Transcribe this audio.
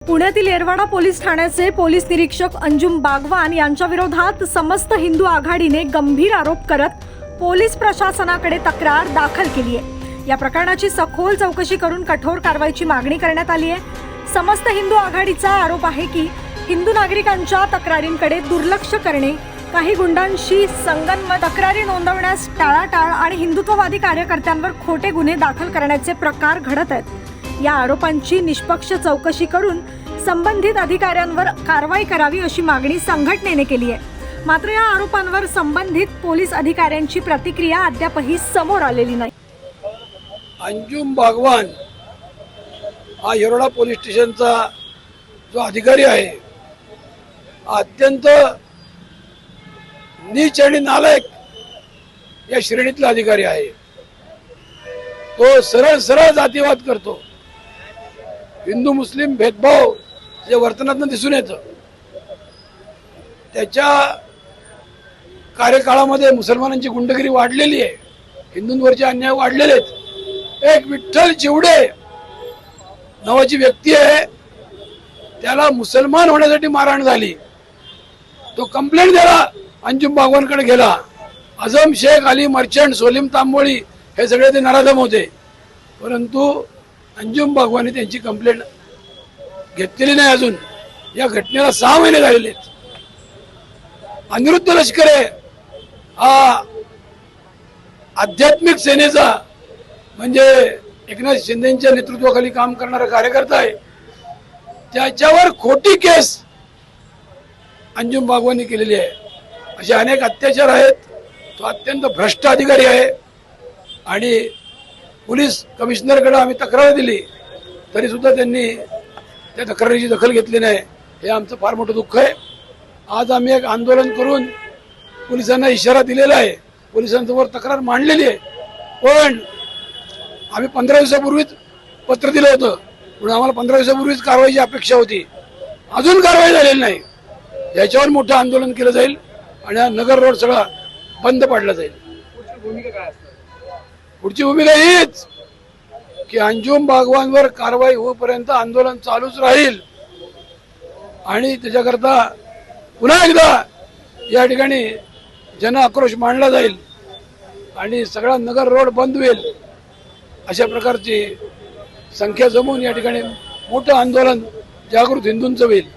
पुण्यातील येरवाडा पोलीस ठाण्याचे पोलीस निरीक्षक अंजुम बागवान यांच्या विरोधात समस्त हिंदू आघाडीने गंभीर आरोप करत पोलीस प्रशासनाकडे तक्रार दाखल केली आहे। या प्रकरणाची सखोल चौकशी करून कठोर कारवाईची मागणी करण्यात आली आहे। समस्त हिंदू आघाडीचा आरोप आहे की हिंदू नागरिकांच्या तक्रारींकडे दुर्लक्ष करणे, काही गुंडांशी संगनमत तक्रारी नोंदवण्यास टाळाटाळ आणि हिंदुत्ववादी कार्यकर्त्यांवर खोटे गुन्हे दाखल करण्याचे प्रकार घडत आहेत। या आरोपांची निष्पक्ष चौकशी करून संबंधित अधिकाऱ्यांवर कारवाई करावी अशी मागणी संघटनेने केली आहे। मात्र या आरोपांवर संबंधित पोलीस अधिकाऱ्यांची प्रतिक्रिया अद्यापही समोर आलेली नाही। अंजुम बागवान हा येरवडा पोलीस स्टेशनचा जो अधिकारी आहे, अत्यंत नीच आणि नालायक या श्रेणीतला अधिकारी आहे। तो सरळ सरळ जातीवाद करतो। हिंदू मुस्लिम भेदभाव जे वर्तनातून दिसून येतं, त्याच्या कार्यकाळामध्ये मुसलमानांची गुंडगिरी वाढलेली आहे, हिंदूंवरचे अन्याय वाढलेले आहेत। एक विठ्ठल चिवडे नावाची व्यक्ती आहे, त्याला मुसलमान होण्यासाठी मारहाण झाली। तो कंप्लेंट द्यायला अंजुम बागवानकडे गेला। आझम शेख, अली मर्चंट, सोलीम तांबोळी हे सगळे ते नराधम होते, परंतु अंजुम बागवानी त्यांची कंप्लेंट घेतलेली नाही। अजून या घटनेला 6 महिने झालेले आहेत। अनिरुद्ध लष्करे हा आध्यात्मिक सेनेचा म्हणजे एकनाथ शिंदेच्या नेतृत्वाखाली काम करणारा कार्यकर्ता आहे। त्याच्यावर खोटी केस अंजुम बागवानी केलेली आहे। असे अनेक अत्याचार आहेत। तो अत्यंत भ्रष्ट अधिकारी आहे आणि पोलीस कमिशनरकडे आम्ही तक्रार दिली तरी सुद्धा त्यांनी त्या तक्रारीची दखल घेतली नाही। हे आमचं फार मोठं दुःख आहे। आज आम्ही एक आंदोलन करून पोलिसांना इशारा दिलेला आहे, पोलिसांसमोर तक्रार मांडलेली आहे, पण आम्ही 15 दिवसापूर्वीच पत्र दिलं होतं, म्हणून आम्हाला 15 दिवसापूर्वीच कारवाईची अपेक्षा होती। अजून कारवाई झालेली नाही। याच्यावर मोठं आंदोलन केलं जाईल आणि हा नगर रोड सगळा बंद पाडला जाईल। पुढची भूमिका हीच की अंजुम बागवानवर कारवाई होईपर्यंत आंदोलन चालूच राहील आणि त्याच्याकरता पुन्हा एकदा या ठिकाणी जन आक्रोश मांडला जाईल आणि सगळा नगर रोड बंद होईल। अशा प्रकारची संख्या जमवून या ठिकाणी मोठं आंदोलन जागृत हिंदूंचं होईल।